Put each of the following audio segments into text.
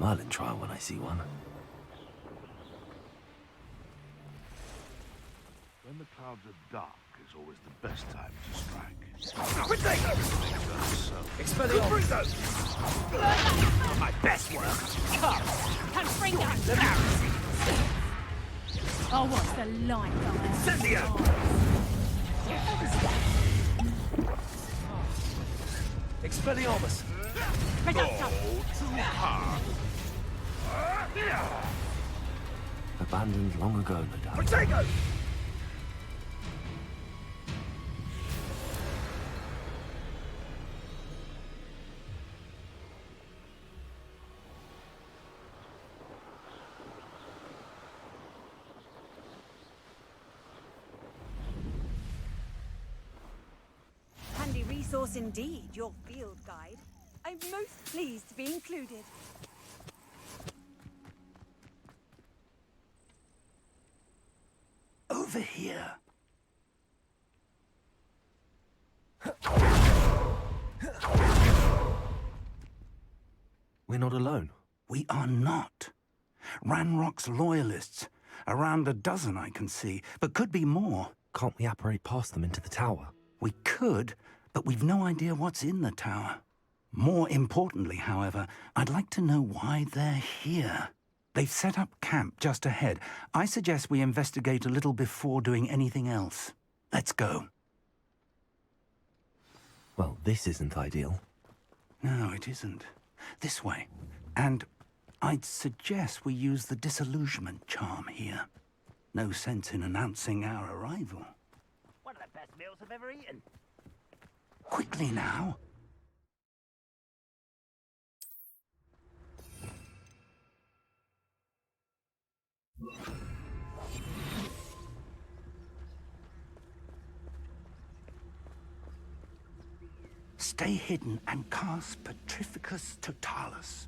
Merlin trial when I see one. When the clouds are dark is always the best time to strike. Expelliarmus! My best work. Come. Can bring that Oh, what's the light, guys? Incendio! Expelliarmus! Abandoned long ago, no doubt. Protego! Handy resource indeed, your field guide. I'm most pleased to be included. Over here. We're not alone. We are not. Ranrock's loyalists. Around a dozen I can see, but could be more. Can't we apparate past them into the tower? We could, but we've no idea what's in the tower. More importantly, however, I'd like to know why they're here. They've set up camp just ahead. I suggest we investigate a little before doing anything else. Let's go. Well, this isn't ideal. No, it isn't. This way. And I'd suggest we use the disillusionment charm here. No sense in announcing our arrival. One of the best meals I've ever eaten. Quickly now. Stay hidden and cast Petrificus Totalis.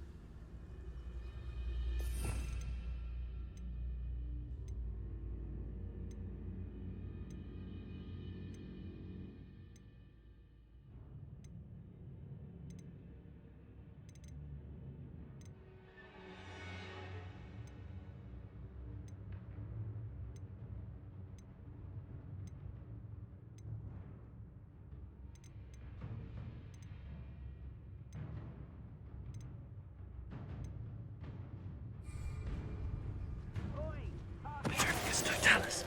Petrificus Totalis.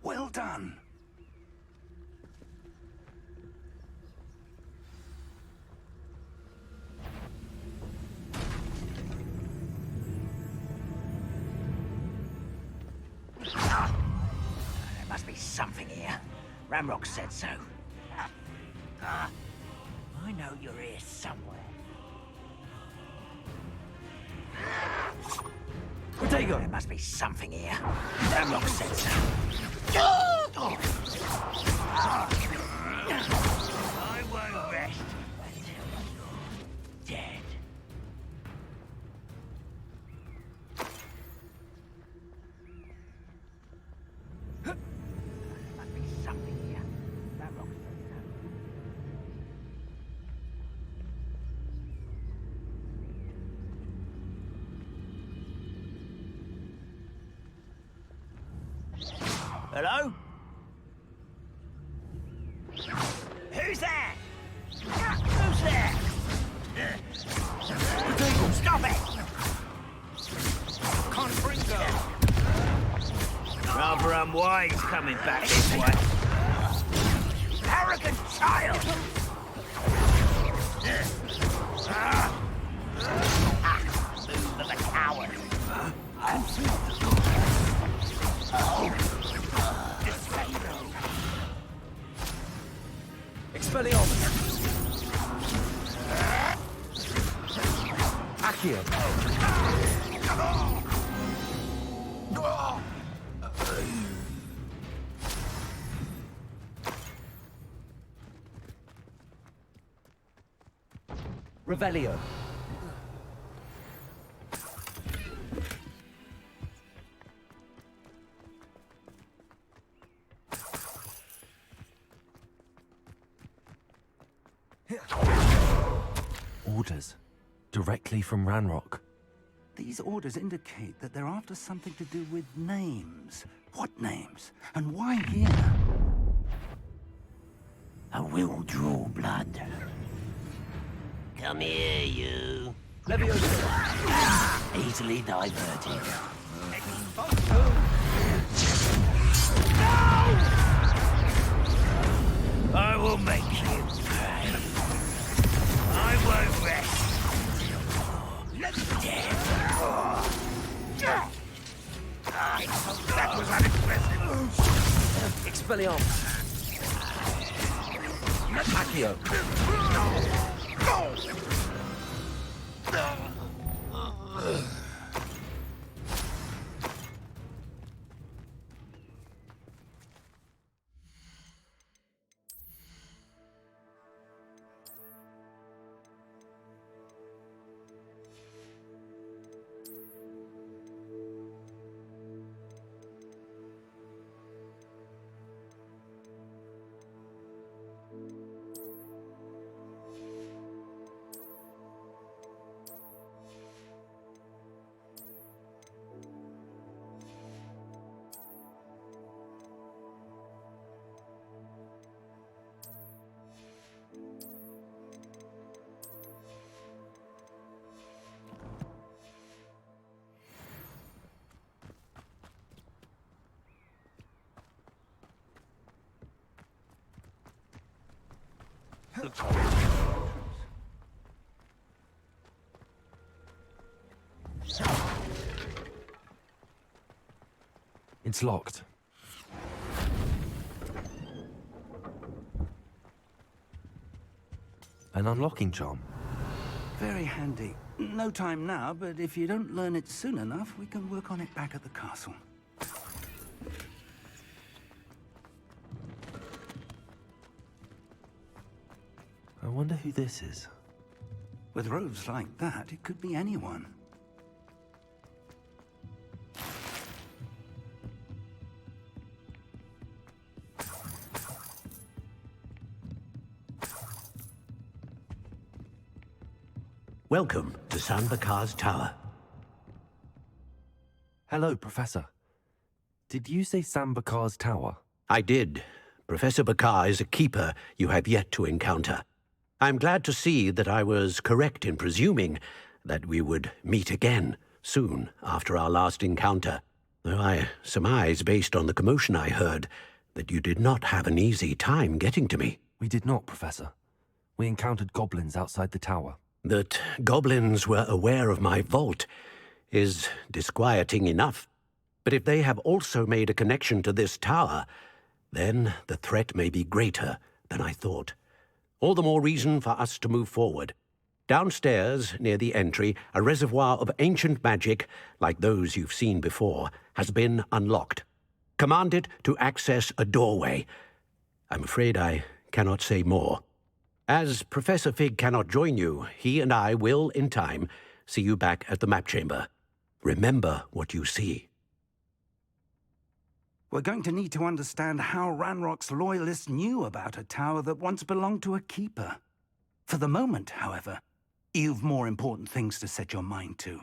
Well done. There must be something here. Ramrock said so. I know you're here somewhere. Protego! There must be something here. Ramrock said so. I won't rest until you're dead. There must be something here. Ramrock said so. Hello? Who's there? Who's there? Stop it! Confringo! Rather unwise coming back this way. Arrogant child! Move of a coward. Expelliarmus! Accio! Revelio! Orders. Directly from Ranrock. These orders indicate that they're after something to do with names. What names? And why here? I will draw blood. Come here, you. Leviosa! Easily diverted. I will make you pay. I won't rest. Death. That was unimpressive. Expelliarmus! Accio! It's locked. An unlocking charm. Very handy. No time now, but if you don't learn it soon enough, we can work on it back at the castle. I wonder who this is. With robes like that, it could be anyone. Welcome to San Bakar's Tower. Hello, Professor. Did you say Sam Bakar's tower? I did. Professor Bakar is a keeper you have yet to encounter. I'm glad to see that I was correct in presuming that we would meet again soon after our last encounter, though I surmise, based on the commotion I heard, that you did not have an easy time getting to me. We did not, Professor. We encountered goblins outside the tower. That goblins were aware of my vault is disquieting enough. But if they have also made a connection to this tower, then the threat may be greater than I thought. All the more reason for us to move forward. Downstairs, near the entry, a reservoir of ancient magic, like those you've seen before, has been unlocked. Command it to access a doorway. I'm afraid I cannot say more. As Professor Fig cannot join you, he and I will, in time, see you back at the map chamber. Remember what you see. We're going to need to understand how Ranrock's loyalists knew about a tower that once belonged to a keeper. For the moment, however, you've more important things to set your mind to.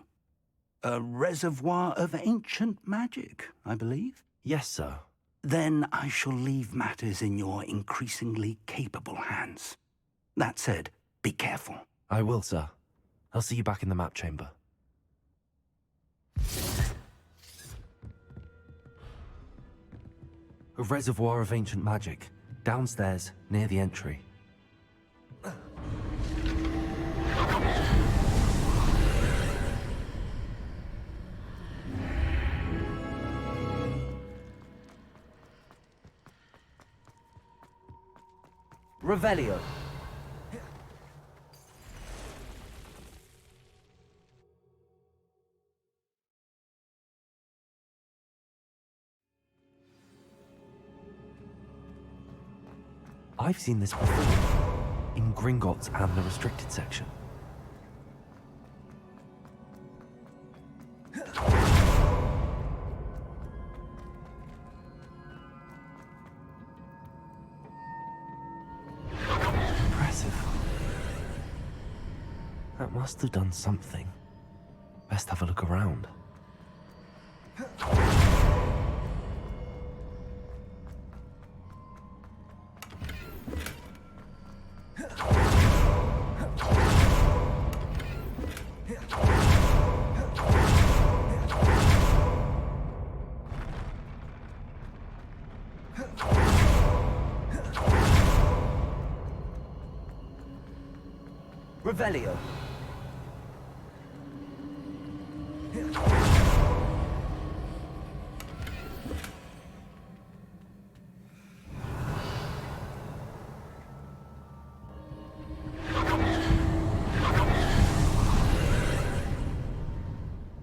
A reservoir of ancient magic, I believe? Yes, sir. Then I shall leave matters in your increasingly capable hands. That said, be careful. I will, sir. I'll see you back in the map chamber. A reservoir of ancient magic, downstairs, near the entry. Revelio! I've seen this before, in Gringotts and the restricted section. Impressive. That must have done something. Best have a look around. Revelio.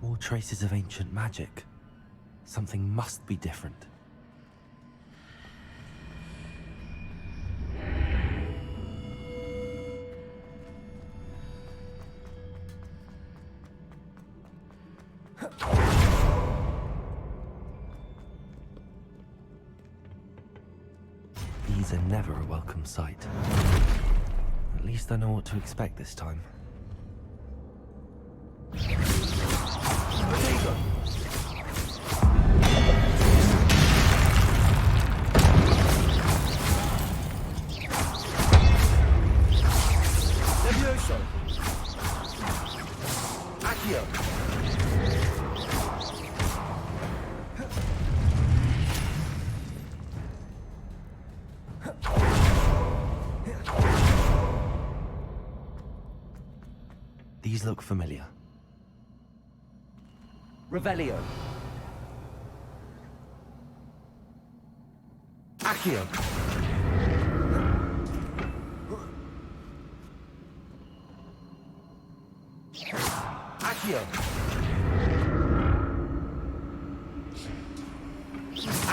More traces of ancient magic. Something must be different. These are never a welcome sight. At least I know what to expect this time. Levioso. Accio. These look familiar. Revelio. Accio. Accio.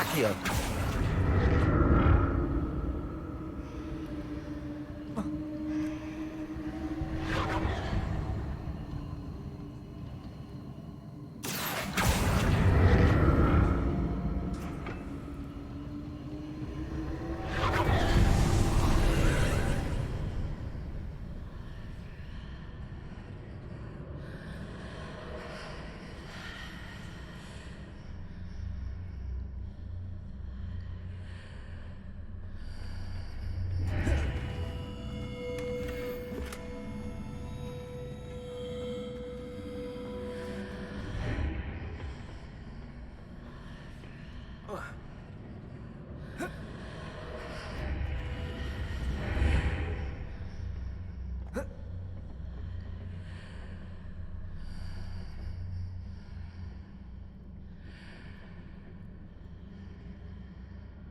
Accio.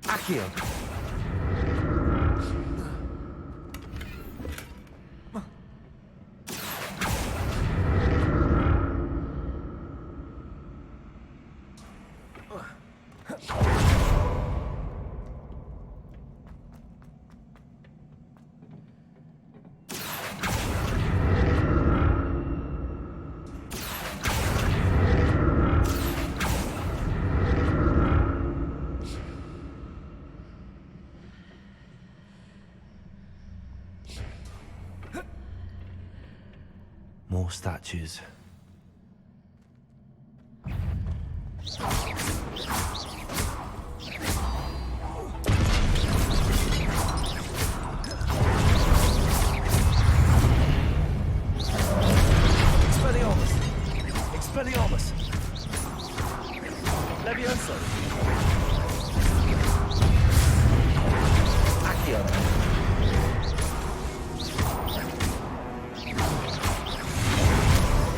Accio. More statues. Expelliarmus. Expelliarmus. Levioso. Accio.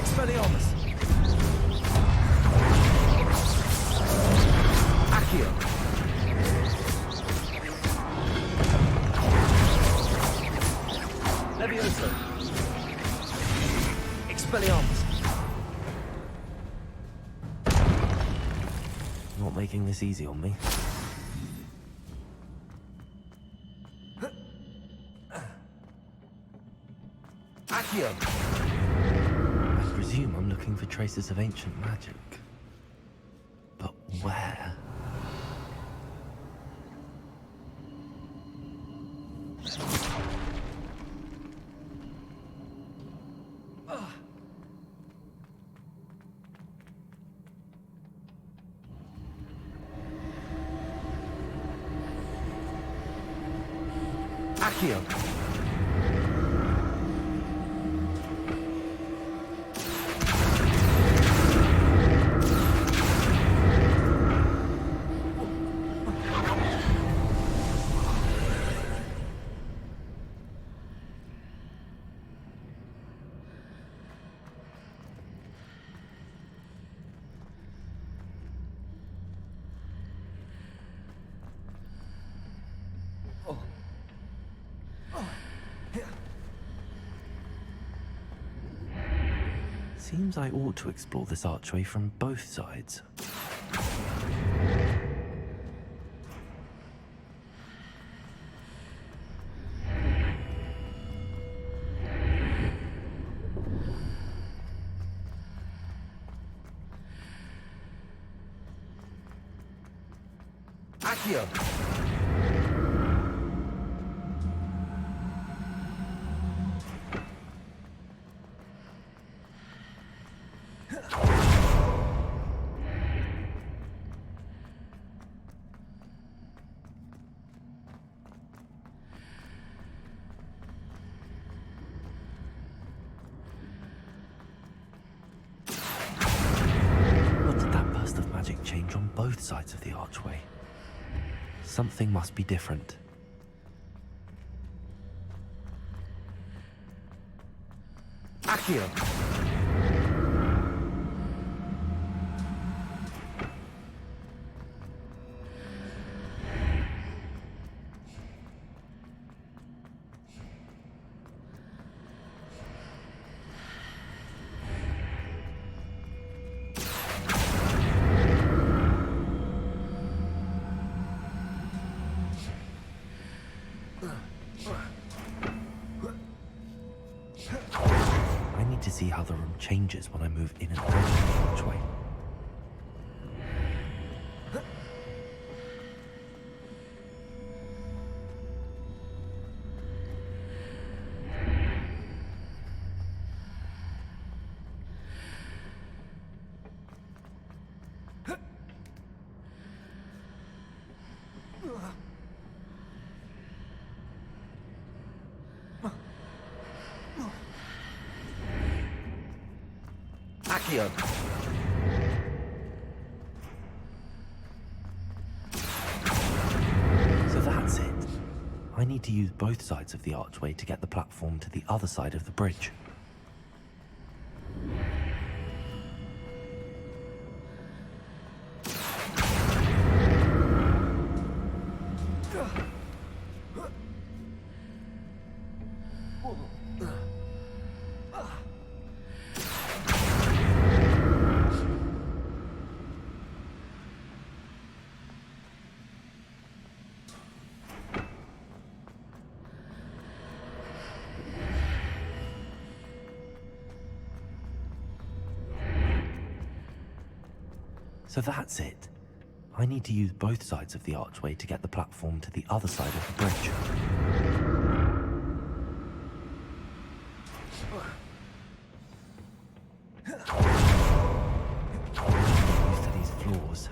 Expelliarmus. Accio. Levioso. Expelliarmus. Not making this easy on me. Accio. I presume I'm looking for traces of ancient magic. But where? Ugh. Accio. Seems I ought to explore this archway from both sides. Accio. What did that burst of magic change on both sides of the archway? Something must be different. Accio. I need to see how the room changes when I move in and out of the archway. Accio. So that's it. I need to use both sides of the archway to get the platform to the other side of the bridge. So that's it. I need to use both sides of the archway to get the platform to the other side of the bridge. Get used to these floors.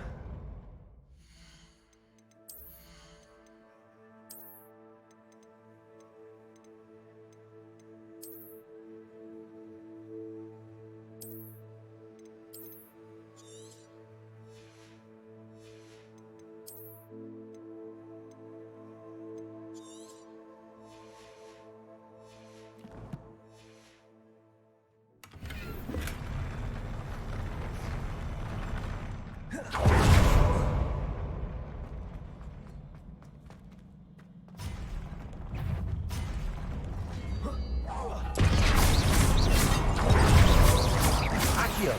Accio.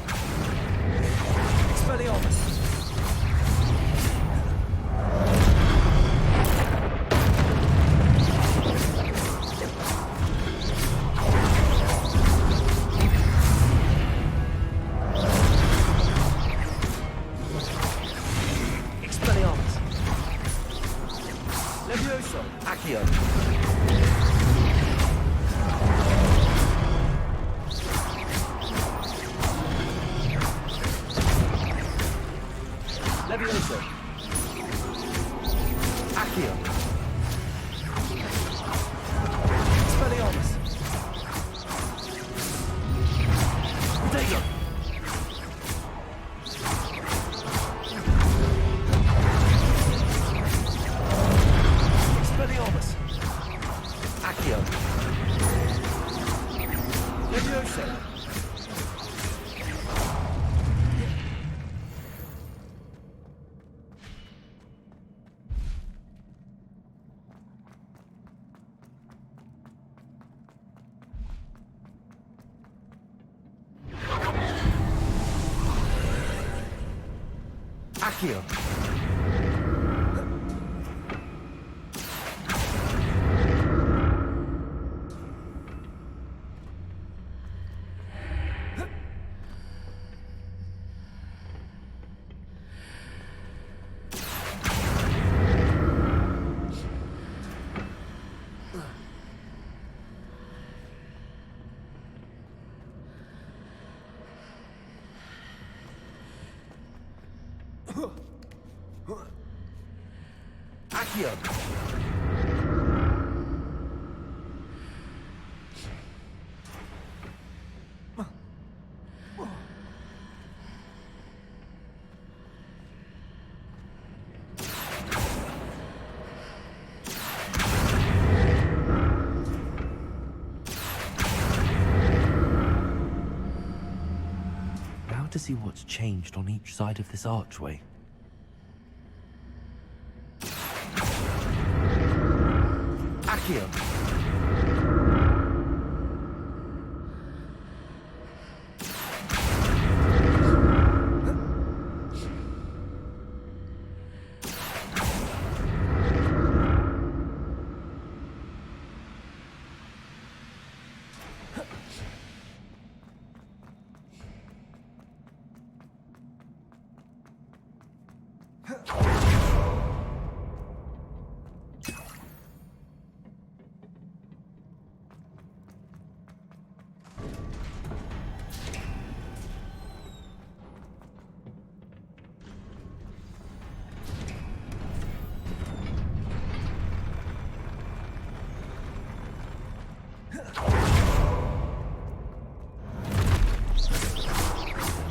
Expelliarmus. Expelliarmus. Levioso. Accio. Levioso. Accio. Accio. Accio. Now to see what's changed on each side of this archway. Accio.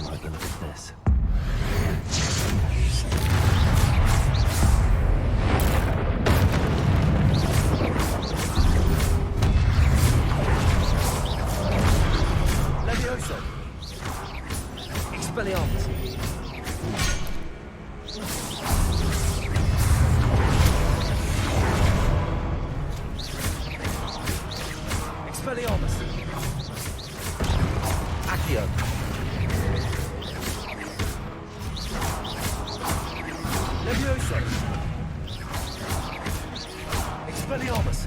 I like the look of this. Levioso. Expelliarmus. Expelliarmus. Accio. Levioso. Expelliarmus.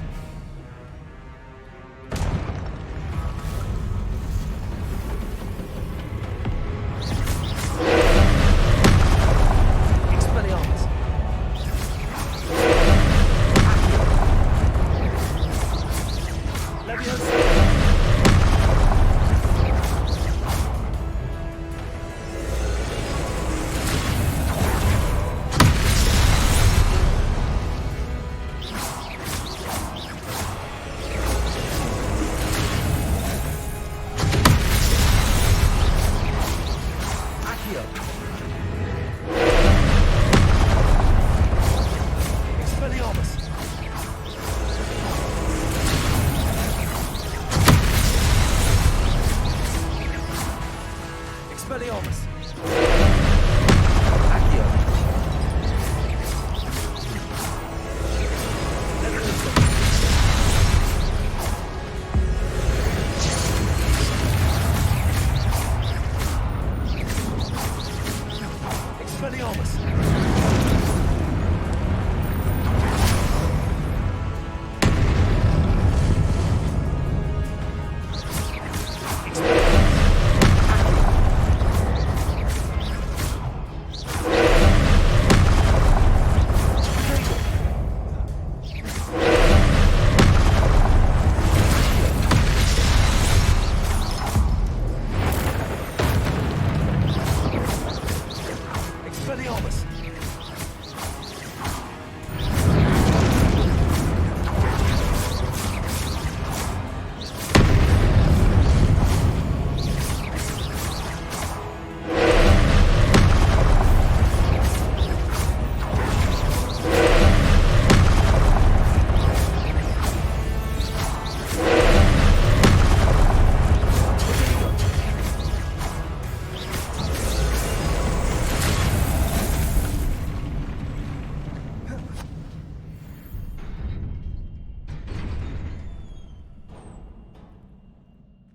Expelliarmus. Accio. Levioso. Accio. Expelliarmus. Expelliarmus. Accio. Levioso. Expelliarmus. Expelliarmus.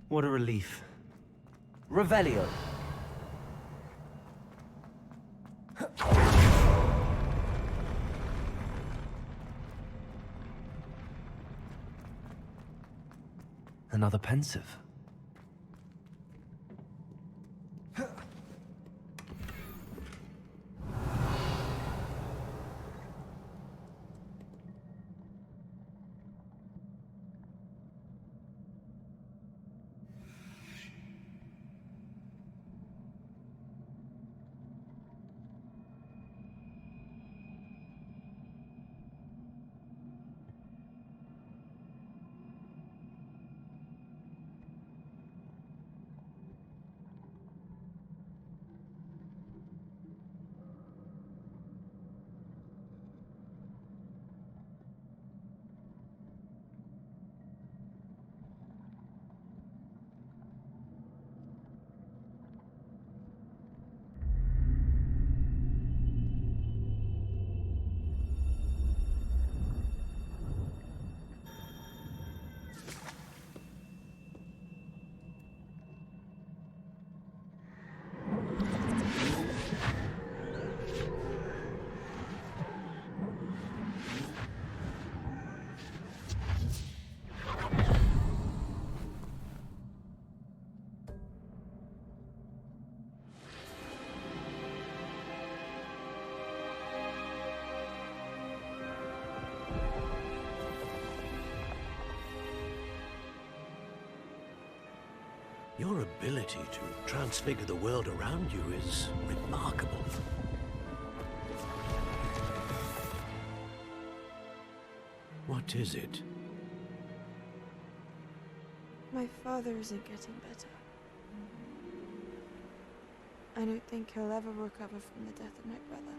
What a relief. Revelio. Another pensive. Your ability to transfigure the world around you is remarkable. What is it? My father isn't getting better. I don't think he'll ever recover from the death of my brother.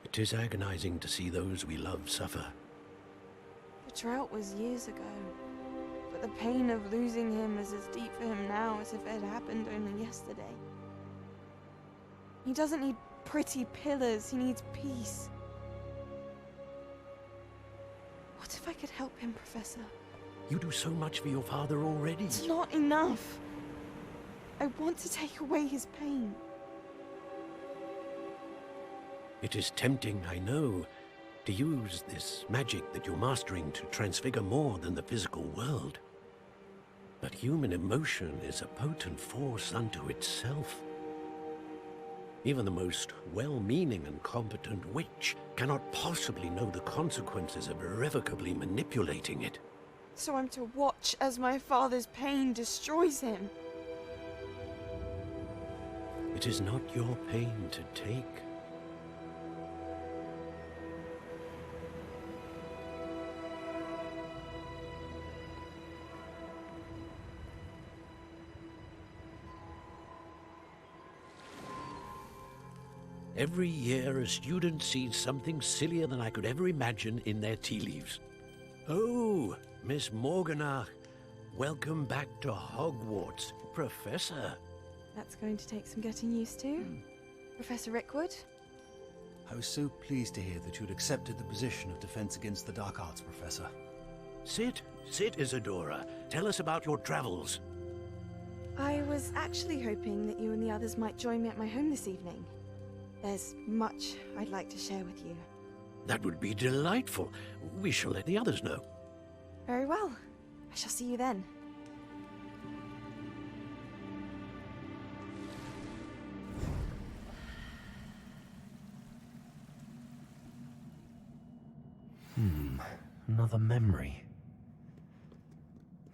It is agonizing to see those we love suffer. The drought was years ago, but the pain of losing him is as deep for him now as if it had happened only yesterday. He doesn't need pretty pillars, he needs peace. What if I could help him, Professor? You do so much for your father already. It's not enough. I want to take away his pain. It is tempting, I know, to use this magic that you're mastering to transfigure more than the physical world. But human emotion is a potent force unto itself. Even the most well-meaning and competent witch cannot possibly know the consequences of irrevocably manipulating it. So I'm to watch as my father's pain destroys him. It is not your pain to take. Every year, a student sees something sillier than I could ever imagine in their tea leaves. Oh, Miss Morganach, welcome back to Hogwarts, Professor. That's going to take some getting used to. Professor Rickwood? I was so pleased to hear that you'd accepted the position of Defense Against the Dark Arts, Professor. Sit, Isadora. Tell us about your travels. I was actually hoping that you and the others might join me at my home this evening. There's much I'd like to share with you. That would be delightful. We shall let the others know. Very well. I shall see you then. Another memory.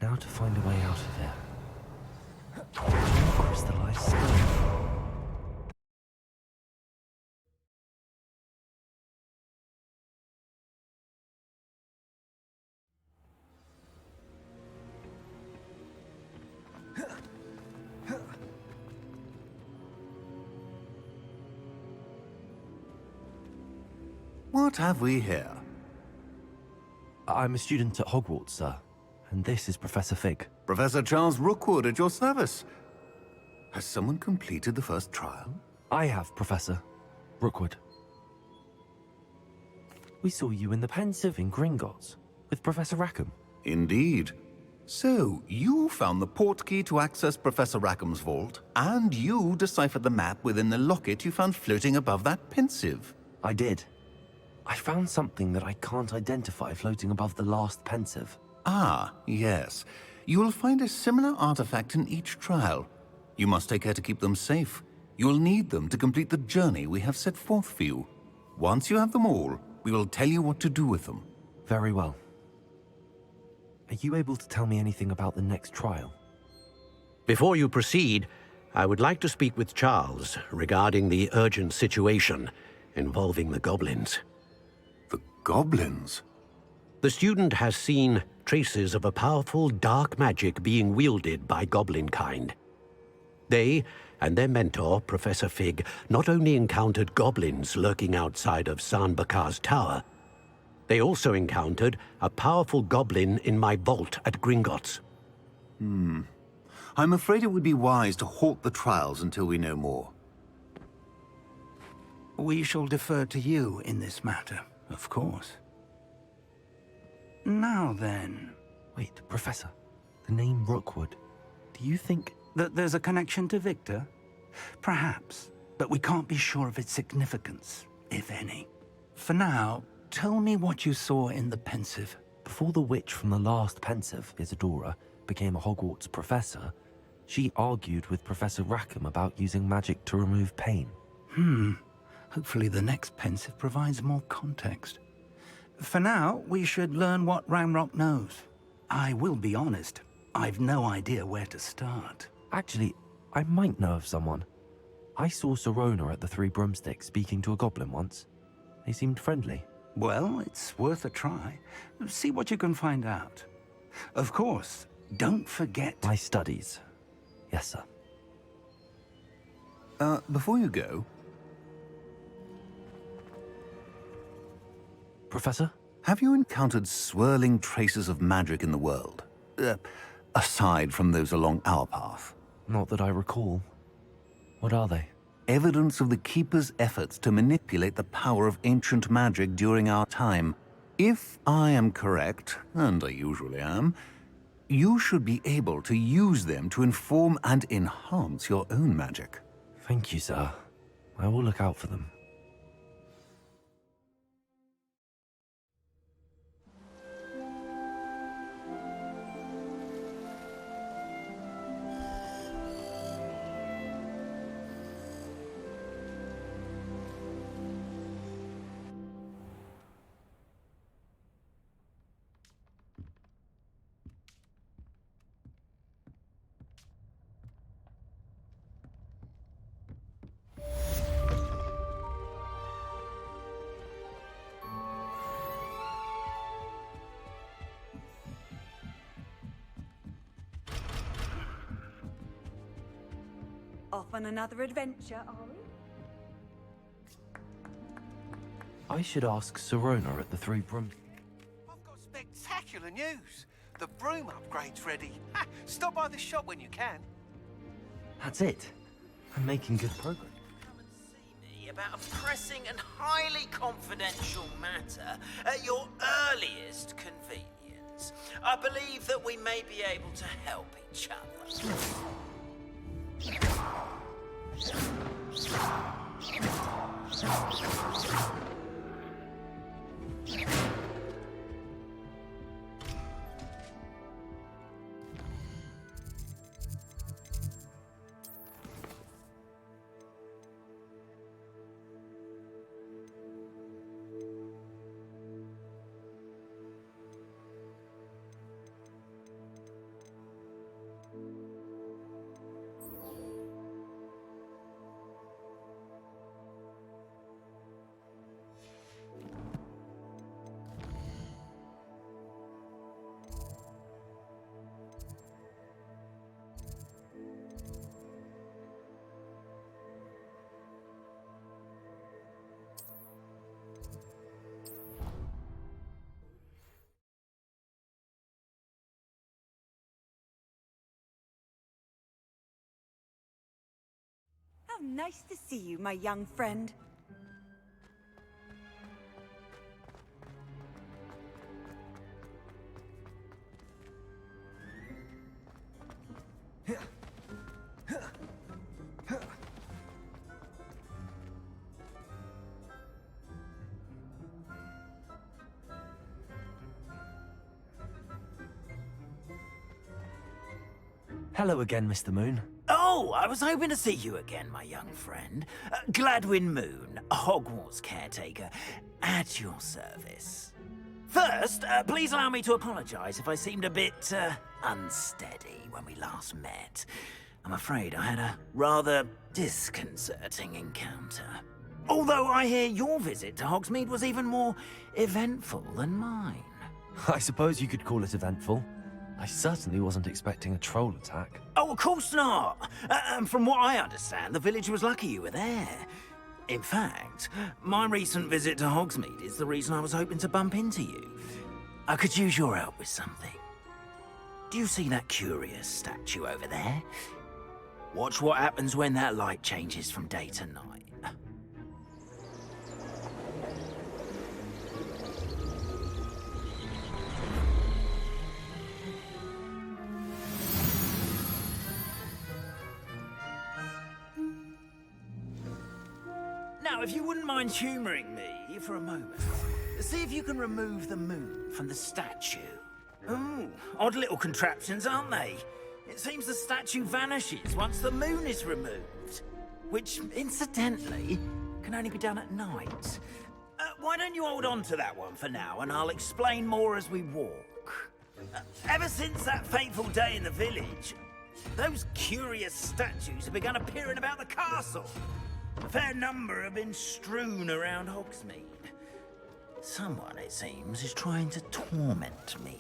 Now to find a way out of here. Crystallized stone. What have we here? I'm a student at Hogwarts, sir. And this is Professor Fig. Professor Charles Rookwood at your service. Has someone completed the first trial? I have, Professor Rookwood. We saw you in the pensive in Gringotts with Professor Rackham. Indeed. So, you found the portkey to access Professor Rackham's vault, and you deciphered the map within the locket you found floating above that pensive. I did. I found something that I can't identify floating above the last pensive. Ah, yes. You will find a similar artifact in each trial. You must take care to keep them safe. You will need them to complete the journey we have set forth for you. Once you have them all, we will tell you what to do with them. Very well. Are you able to tell me anything about the next trial? Before you proceed, I would like to speak with Charles regarding the urgent situation involving the goblins. The goblins? The student has seen traces of a powerful dark magic being wielded by goblin kind. They and their mentor, Professor Fig, not only encountered goblins lurking outside of San Bakar's tower, they also encountered a powerful goblin in my vault at Gringotts. I'm afraid it would be wise to halt the trials until we know more. We shall defer to you in this matter, of course. Now then... Wait, Professor. The name Rookwood. Do you think... that there's a connection to Victor? Perhaps, but we can't be sure of its significance, if any. For now, tell me what you saw in the Pensive. Before the witch from the last Pensive, Isadora, became a Hogwarts professor, she argued with Professor Rackham about using magic to remove pain. Hopefully the next Pensive provides more context. For now, we should learn what Ranrock knows. I will be honest, I've no idea where to start. Actually, I might know of someone. I saw Sirona at the Three Broomsticks speaking to a goblin once. They seemed friendly. Well, it's worth a try. See what you can find out. Of course, don't forget... My studies. Yes, sir. Before you go... Professor? Have you encountered swirling traces of magic in the world? Aside from those along our path? Not that I recall. What are they? Evidence of the Keeper's efforts to manipulate the power of ancient magic during our time. If I am correct, and I usually am, you should be able to use them to inform and enhance your own magic. Thank you, sir. I will look out for them. Off on another adventure, are we? I should ask Sirona at the Three Broomsticks. I've got spectacular news. The broom upgrade's ready. Ha! Stop by the shop when you can. That's it. I'm making good progress. Come and see me about a pressing and highly confidential matter at your earliest convenience. I believe that we may be able to help each other. How nice to see you, my young friend. Hello again, Mr. Moon. Oh, I was hoping to see you again, my young friend. Gladwin Moon, Hogwarts caretaker, at your service. First, please allow me to apologize if I seemed a bit, unsteady when we last met. I'm afraid I had a rather disconcerting encounter. Although I hear your visit to Hogsmeade was even more eventful than mine. I suppose you could call it eventful. I certainly wasn't expecting a troll attack. Oh, of course not. From what I understand, the village was lucky you were there. In fact, my recent visit to Hogsmeade is the reason I was hoping to bump into you. I could use your help with something. Do you see that curious statue over there? Watch what happens when that light changes from day to night. Now, if you wouldn't mind humouring me for a moment, see if you can remove the moon from the statue. Ooh, odd little contraptions, aren't they? It seems the statue vanishes once the moon is removed. Which, incidentally, can only be done at night. Why don't you hold on to that one for now, and I'll explain more as we walk. Ever since that fateful day in the village, those curious statues have begun appearing about the castle. A fair number have been strewn around Hogsmeade. Someone, it seems, is trying to torment me.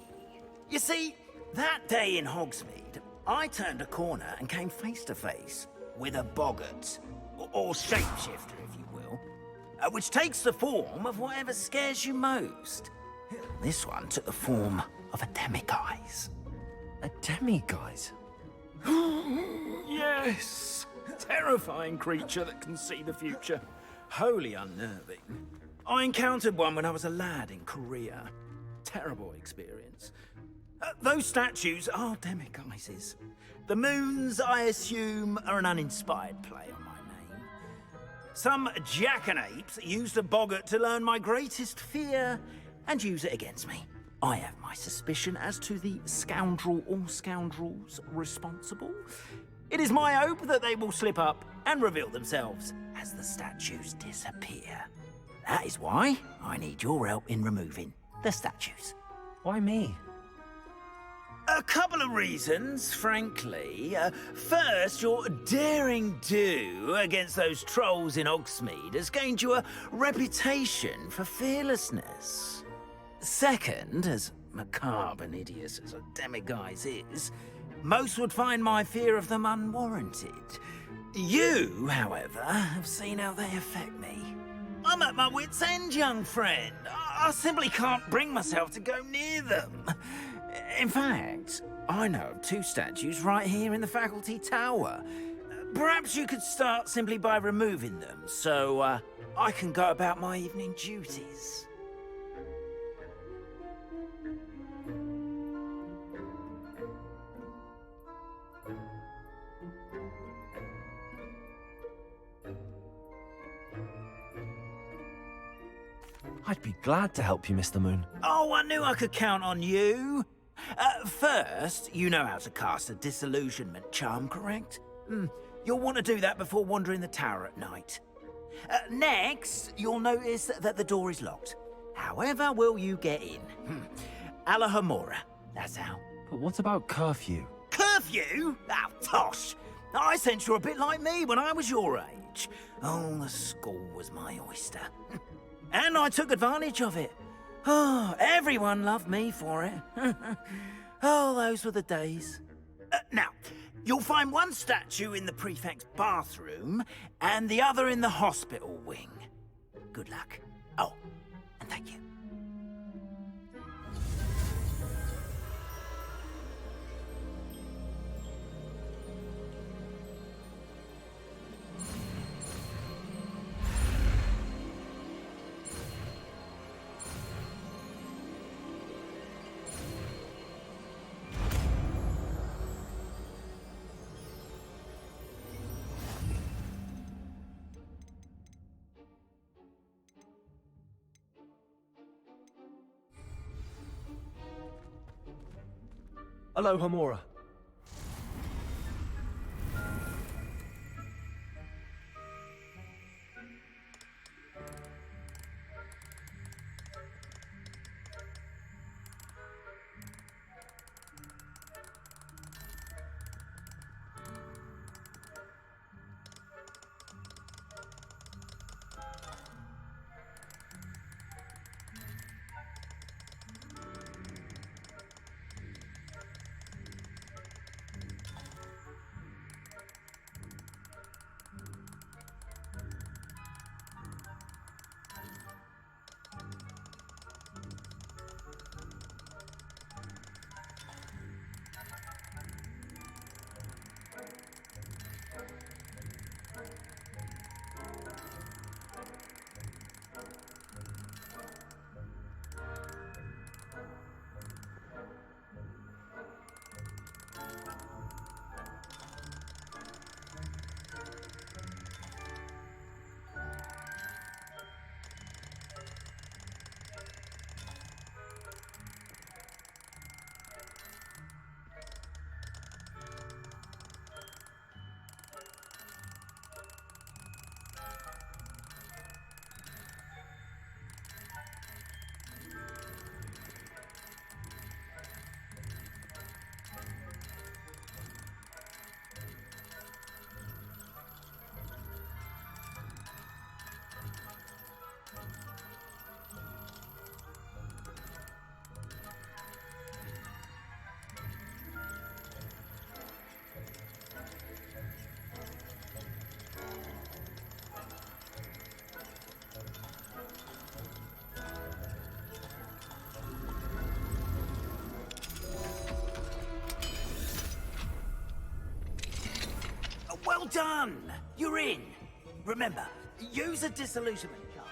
You see, that day in Hogsmeade, I turned a corner and came face to face with a boggart, or shapeshifter, if you will, which takes the form of whatever scares you most. This one took the form of a demiguise. A demiguise? Yes! Terrifying creature that can see the future. Wholly unnerving. I encountered one when I was a lad in Korea. Terrible experience. Those statues are demiguises. The moons, I assume, are an uninspired play on my name. Some jackanapes used a boggart to learn my greatest fear and use it against me. I have my suspicion as to the scoundrel or scoundrels responsible. It is my hope that they will slip up and reveal themselves as the statues disappear. That is why I need your help in removing the statues. Why me? A couple of reasons, frankly. First, your daring do against those trolls in Hogsmeade has gained you a reputation for fearlessness. Second, as macabre and hideous as a demiguise is, most would find my fear of them unwarranted. You, however, have seen how they affect me. I'm at my wit's end, young friend. I simply can't bring myself to go near them. In fact, I know of two statues right here in the faculty tower. Perhaps you could start simply by removing them, so I can go about my evening duties. I'd be glad to help you, Mr. Moon. Oh, I knew I could count on you. First, you know how to cast a disillusionment charm, correct? You'll want to do that before wandering the tower at night. Next, you'll notice that the door is locked. However will you get in? Alahomora, that's how. But what about curfew? Curfew? Oh, tosh! I sense you're a bit like me when I was your age. Oh, the school was my oyster. And I took advantage of it. Oh, everyone loved me for it. Oh, those were the days. Now, you'll find one statue in the prefect's bathroom and the other in the hospital wing. Good luck. Oh, and thank you. Hello, Homora. done! You're in! Remember, use a disillusionment card.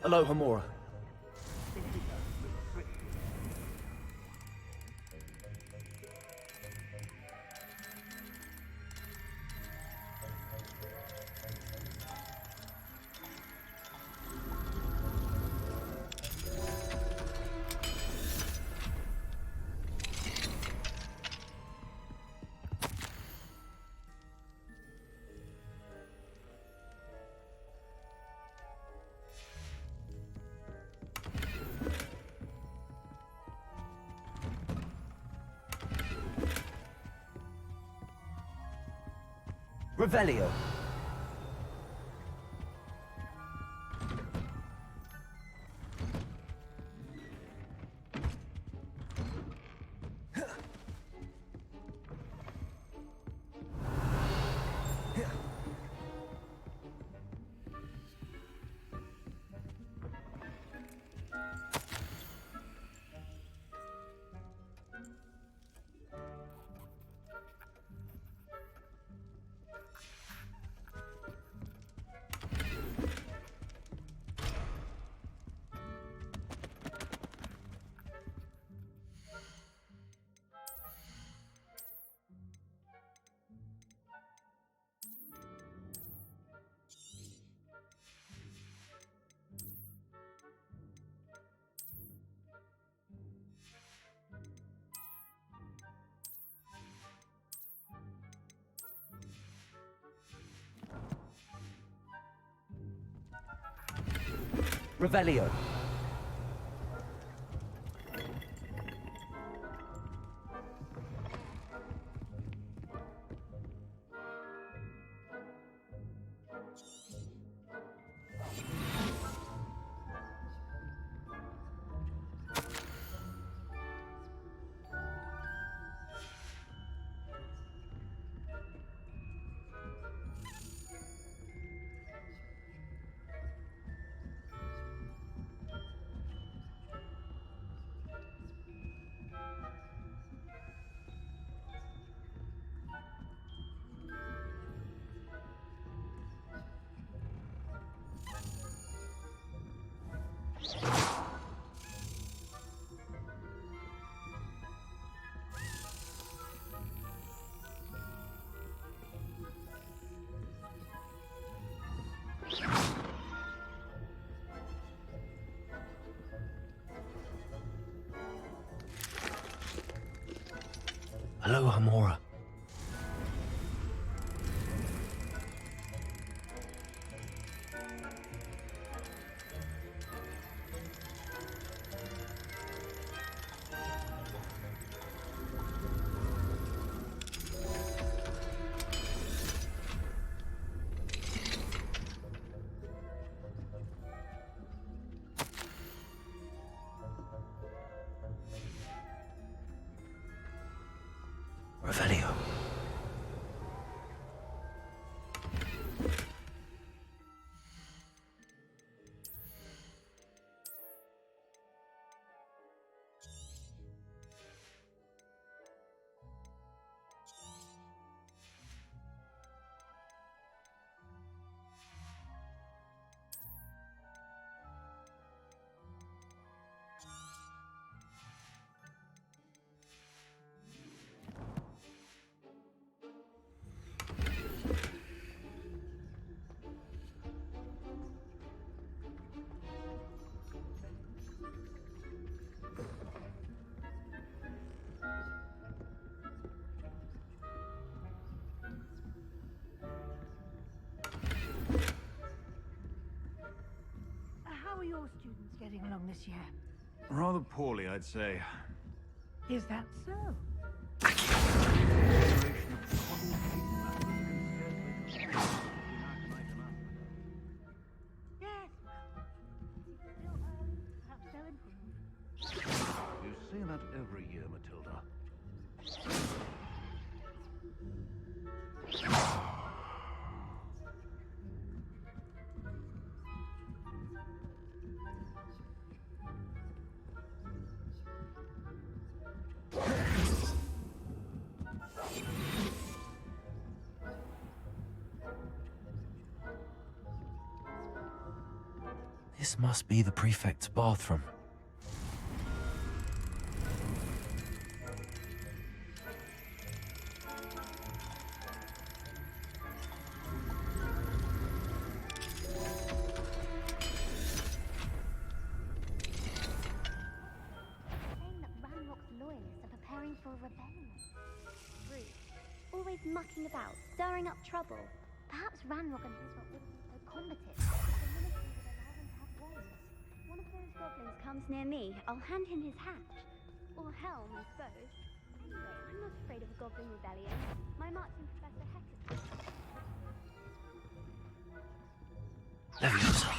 Hello, Hamura. Revelio. Revelio. Hello, Hamura. Revelio. How are your students getting along this year? Rather poorly, I'd say. Is that so? Yes. Still, perhaps they'll improve. You say that every year, Matilda. This must be the prefect's bathroom. Saying that Ranrock's loyalists are preparing for a rebellion. Rude. Always mucking about, stirring up trouble. Perhaps Ranrock and his lot wouldn't be so combative. The ministry would allow them to have ways. One of those goblins comes near me, I'll hand him his hatch. Or helm, I suppose. Anyway, I'm not afraid of a goblin rebellion. My marching professor Hector. Leviosa.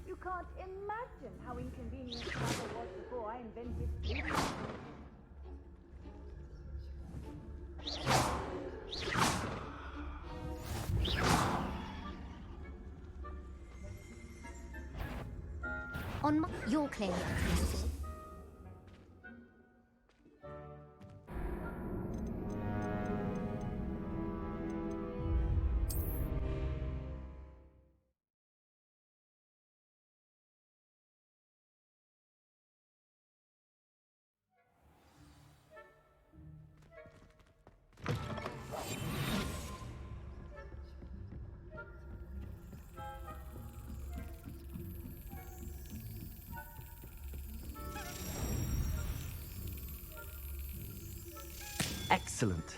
You can't imagine how inconvenient travel was before I invented food. On my... You're clearly optimistic. Excellent.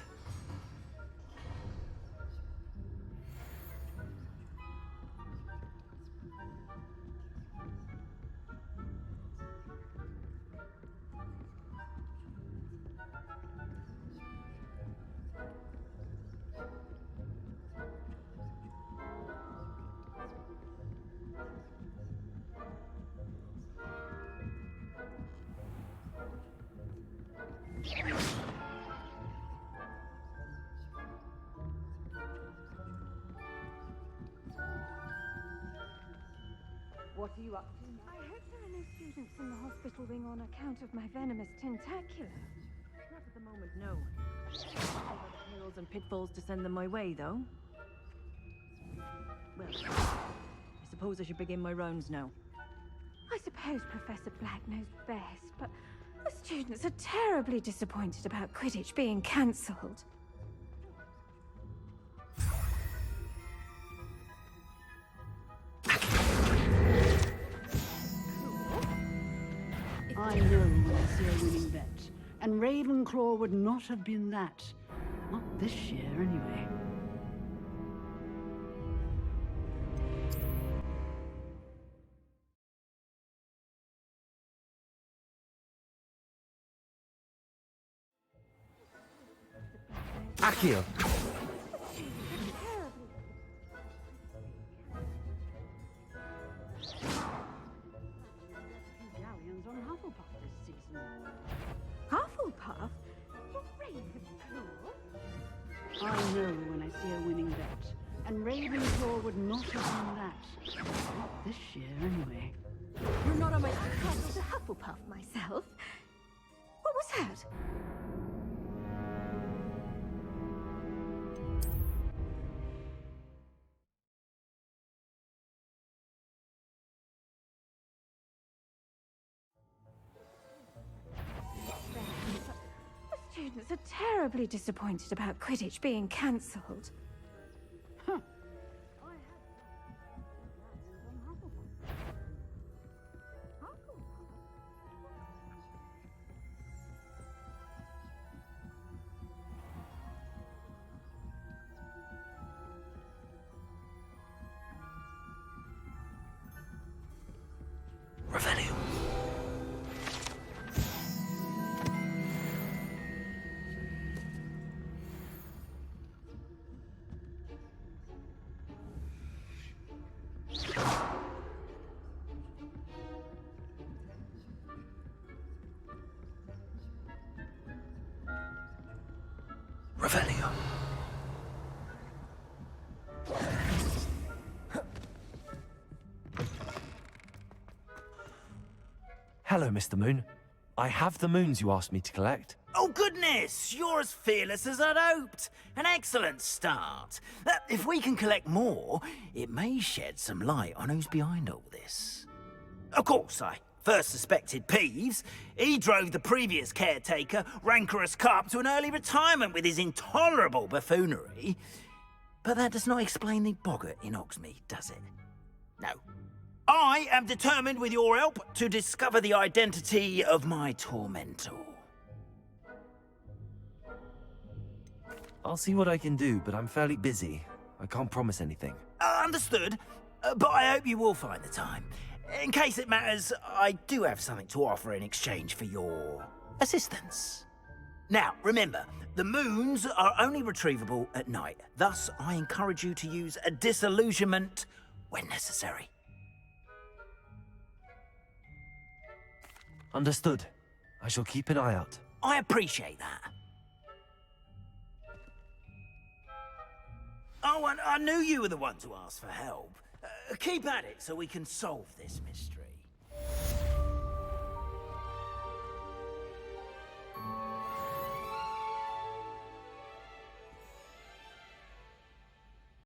What are you up to now? I hope there are no students in the hospital wing on account of my venomous tentacular. Not at the moment, no. Other perils and pitfalls to send them my way, though. Well, I suppose I should begin my rounds now. I suppose Professor Black knows best, but the students are terribly disappointed about Quidditch being cancelled. I know when I see a winning bet, and Ravenclaw would not have been that. Not this year, anyway. Accio! Galleons on Hufflepuff this season. Hufflepuff? You're Ravenclaw? I know when I see a winning bet, and Ravenclaw would not have been that. Not this year, anyway. You're not on my... I was a Hufflepuff myself. What was that? The students are terribly disappointed about Quidditch being cancelled. Revelio. Revelio. Hello, Mr. Moon. I have the moons you asked me to collect. Oh, goodness! You're as fearless as I'd hoped. An excellent start. If we can collect more, it may shed some light on who's behind all this. Of course, I first suspected Peeves. He drove the previous caretaker, Rancorous Carp, to an early retirement with his intolerable buffoonery. But that does not explain the boggart in Hogsmeade, does it? No. I am determined, with your help, to discover the identity of my tormentor. I'll see what I can do, but I'm fairly busy. I can't promise anything. Understood, but I hope you will find the time. In case it matters, I do have something to offer in exchange for your assistance. Now, remember, the moons are only retrievable at night. Thus, I encourage you to use a disillusionment when necessary. Understood. I shall keep an eye out. I appreciate that. Oh, and I knew you were the one to ask for help. Keep at it so we can solve this mystery.